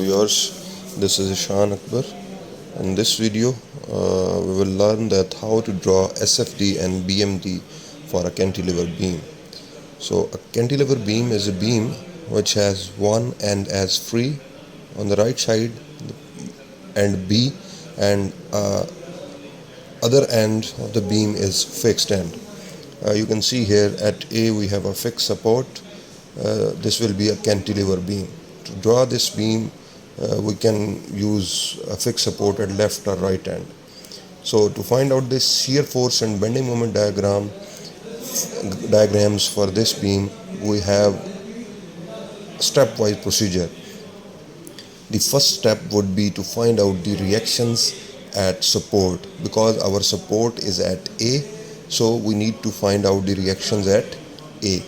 viewers, this is Ishan Akbar. In this video we will learn that how to draw SFD and BMD for a cantilever beam. So a cantilever beam is a beam which has one end as free on the right side and B, and other end of the beam is fixed end. You can see here at A we have a fixed support. This will be a cantilever beam. To draw this beam we can use a fixed support at left or right end. So to find out this shear force and bending moment diagrams for this beam, we have stepwise procedure. The first step would be to find out the reactions at support, because our support is at A, so we need to find out the reactions at A.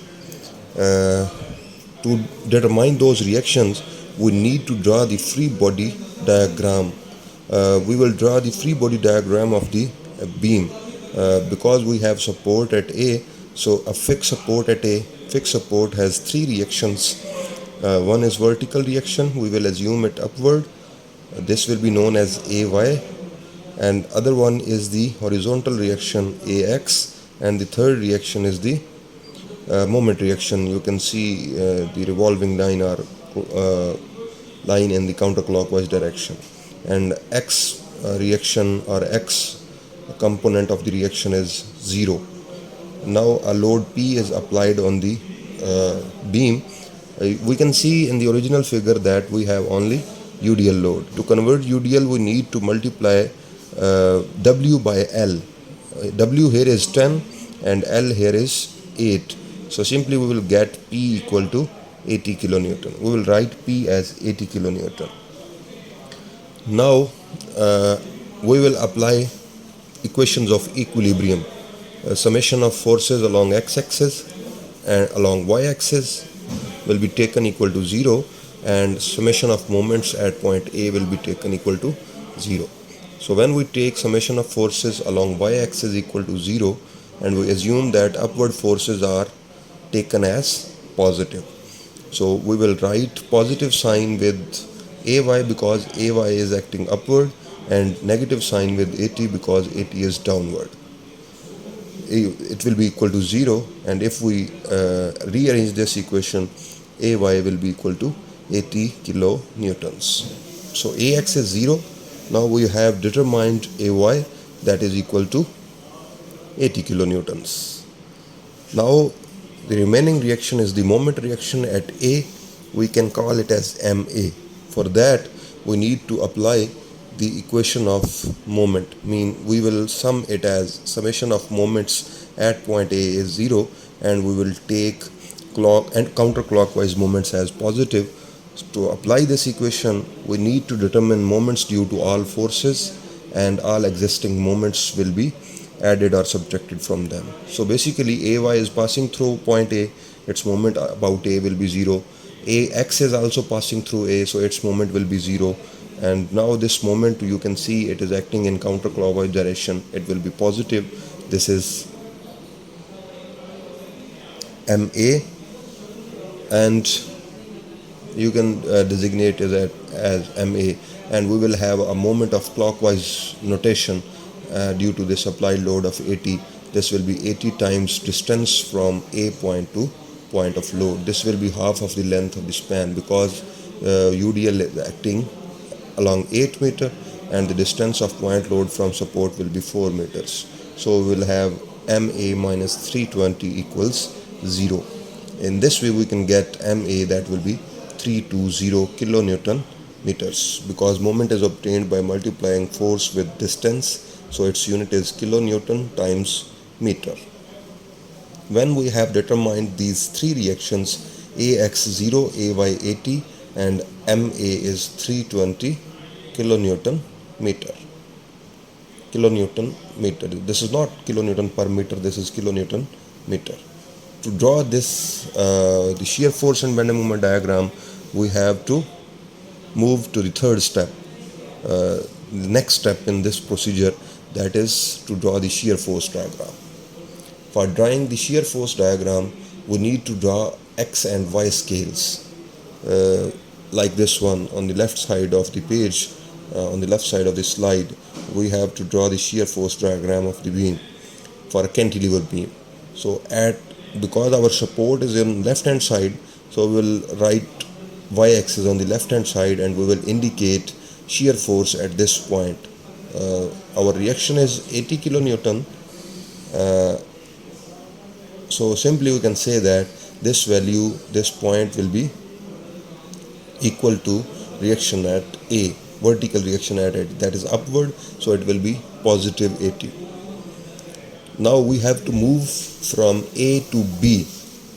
To determine those reactions, we need to draw the free body diagram. We will draw the free body diagram of the beam because we have support at A. So a fixed support at A, fixed support has three reactions. One is vertical reaction, we will assume it upward. This will be known as AY, and other one is the horizontal reaction AX, and the third reaction is the moment reaction. You can see the revolving line or line in the counterclockwise direction, and X reaction or X component of the reaction is 0. Now a load P is applied on the beam. We can see in the original figure that we have only UDL load. To convert UDL we need to multiply W by L. W here is 10 and L here is 8. So simply we will get P equal to 80 kilonewton. We will write P as 80 kilonewton. Now we will apply equations of equilibrium. Summation of forces along x-axis and along y-axis will be taken equal to 0, and summation of moments at point A will be taken equal to 0. So when we take summation of forces along y-axis equal to 0, and we assume that upward forces are taken as positive, so we will write positive sign with AY because AY is acting upward, and negative sign with AT because AT is downward. It will be equal to 0, and if we rearrange this equation, AY will be equal to 80 kilonewtons. So AX is 0. Now we have determined AY, that is equal to 80 kilonewtons. Now the remaining reaction is the moment reaction at A. We can call it as MA. For that we need to apply the equation of moment, we will sum it as summation of moments at point A is 0, and we will take clock and counterclockwise moments as positive. To apply this equation we need to determine moments due to all forces, and all existing moments will be added or subtracted from them. So basically AY is passing through point A, its moment about A will be 0. AX is also passing through A, so its moment will be 0. And now this moment, you can see it is acting in counterclockwise direction, it will be positive. This is MA, and you can designate it as MA, and we will have a moment of clockwise notation due to this applied load of 80. This will be 80 times distance from A point to point of load. This will be half of the length of the span, because UDL is acting along 8 meter, and the distance of point load from support will be 4 meters. So we will have MA minus 320 equals 0. In this way we can get MA, that will be 320 kilonewton meters, because moment is obtained by multiplying force with distance, so its unit is kilonewton times meter. When we have determined these three reactions, AX 0, AY 80, and MA is 320 kilonewton meter. Kilonewton meter. This is not kilonewton per meter, this is kilonewton meter. To draw this the shear force and bending moment diagram, we have to move to the third step, the next step in this procedure, that is to draw the shear force diagram. For drawing the shear force diagram, we need to draw X and Y scales. like this one on the left side of the page, on the left side of the slide, we have to draw the shear force diagram of the beam for a cantilever beam. So because our support is in left hand side, so we will write y-axis on the left hand side and we will indicate shear force at this point. Our reaction is 80 kilonewton. So simply we can say that this value, this point will be equal to reaction at A, vertical reaction at A, that is upward, so it will be positive 80. Now we have to move from A to B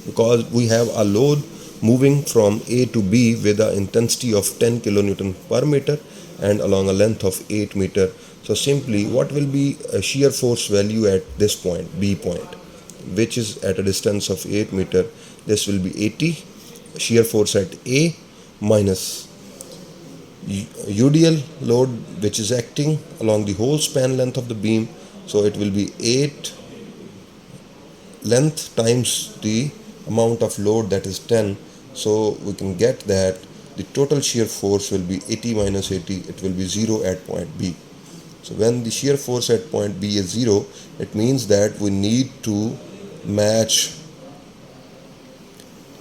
because we have a load moving from A to B with an intensity of 10 kilonewton per meter and along a length of 8 meter. So simply what will be a shear force value at this point, B point, which is at a distance of 8 meter? This will be 80 shear force at A minus UDL load which is acting along the whole span length of the beam. So it will be 8 length times the amount of load, that is 10. So we can get that the total shear force will be 80 minus 80, it will be 0 at point B. So when the shear force at point B is 0, it means that we need to match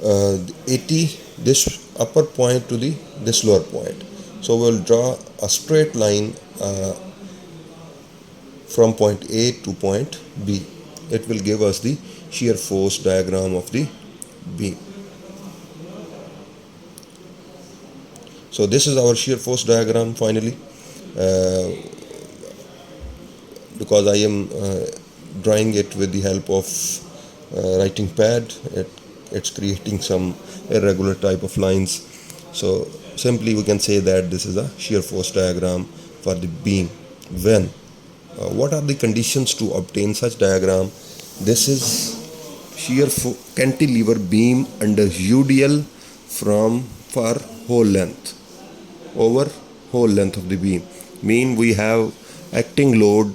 80, this upper point to this lower point. So we will draw a straight line from point A to point B. It will give us the shear force diagram of the beam. So this is our shear force diagram finally. Because I am drawing it with the help of writing pad, it's creating some irregular type of lines. So simply we can say that this is a shear force diagram for the beam. When what are the conditions to obtain such diagram? This is cantilever beam under UDL for whole length, over whole length of the beam. Mean we have acting load,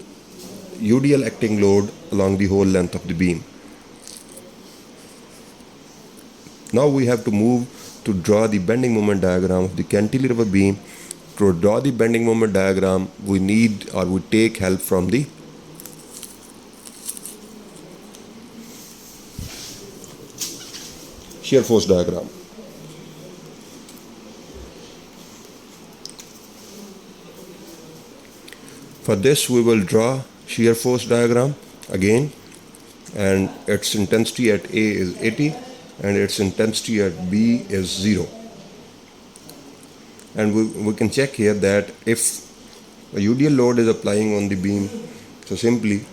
UDL acting load along the whole length of the beam. Now we have to move to draw the bending moment diagram of the cantilever beam. To draw the bending moment diagram, we need or we take help from the shear force diagram. For this we will draw shear force diagram again, and its intensity at A is 80 and its intensity at B is 0. And we can check here that if a UDL load is applying on the beam, so simply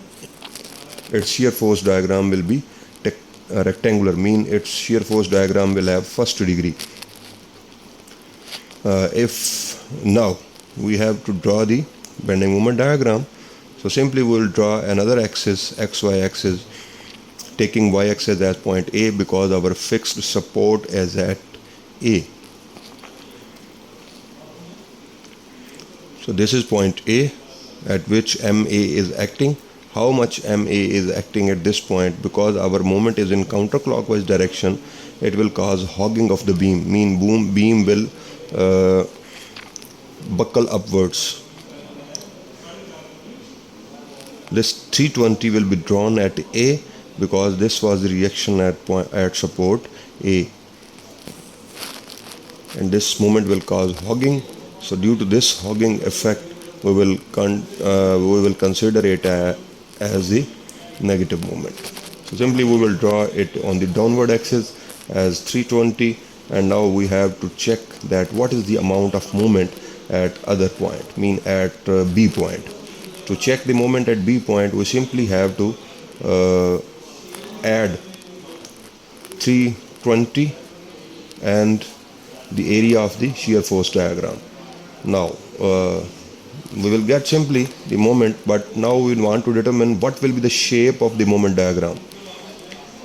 its shear force diagram will be rectangular, mean its shear force diagram will have first degree. If now we have to draw the bending moment diagram, so simply we will draw another axis, XY axis, taking Y axis as point A because our fixed support is at A. So this is point A at which MA is acting. How much MA is acting at this point? Because our moment is in counterclockwise direction, it will cause hogging of the beam, mean beam will buckle upwards. This 320 will be drawn at A because this was the reaction at support A, and this moment will cause hogging. So due to this hogging effect, we will consider it as the negative moment. So simply we will draw it on the downward axis as 320, and now we have to check that what is the amount of moment at other point, mean at B point. To check the moment at B point, we simply have to add 320 and the area of the shear force diagram. Now we will get simply the moment, but now we want to determine what will be the shape of the moment diagram.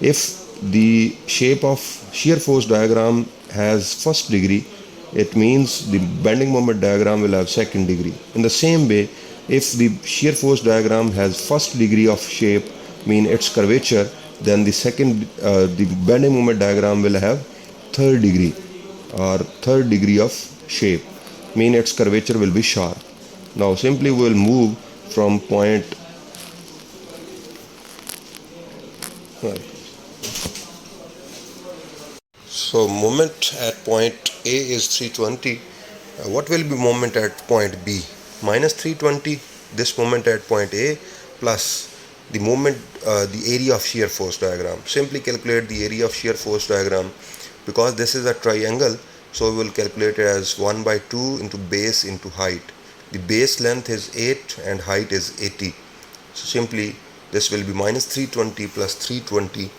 If the shape of shear force diagram has first degree, it means the bending moment diagram will have second degree. In the same way, if the shear force diagram has first degree of shape, mean its curvature, then the bending moment diagram will have third degree. or third degree of shape, mean its curvature will be sharp. Now simply we will move from point so moment at point A is 320. What will be moment at point B? Minus 320, this moment at point A, plus the moment, the area of shear force diagram. Simply calculate the area of shear force diagram. Because this is a triangle, so we will calculate it as 1 by 2 into base into height. The base length is 8 and height is 80. So simply this will be minus 320 plus 320,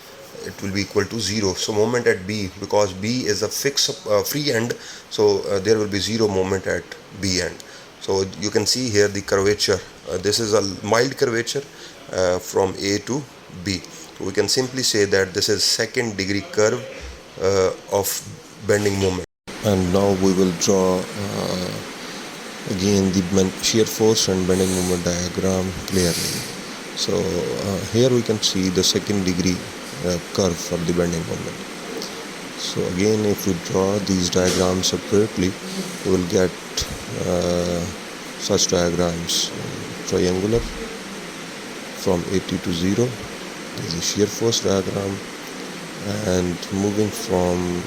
it will be equal to 0. So moment at B, because B is a fixed free end, so there will be 0 moment at B end. So you can see here the curvature, this is a mild curvature from A to B. So we can simply say that this is second degree curve of bending moment. And now we will draw again the shear force and bending moment diagram clearly. So here we can see the second degree curve for the bending moment. So again, if we draw these diagrams separately, we will get such diagrams: triangular from 80 to 0, this is the shear force diagram, and moving from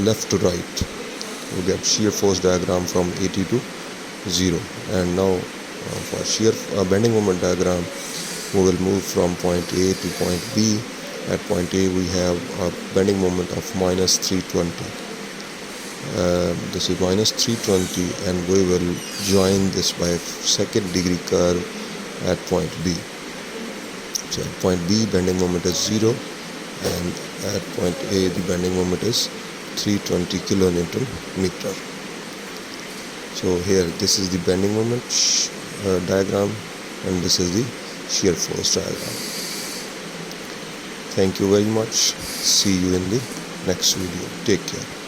left to right, we get shear force diagram from 80 to 0. And now for shear bending moment diagram, we will move from point A to point B. At point A we have a bending moment of minus 320. This is minus 320, and we will join this by second degree curve at point B. So at point B bending moment is 0, and at point A the bending moment is 320 kilonewton meter. So here this is the bending moment diagram, and this is the shear force diagram. Thank you very much. See you in the next video. Take care.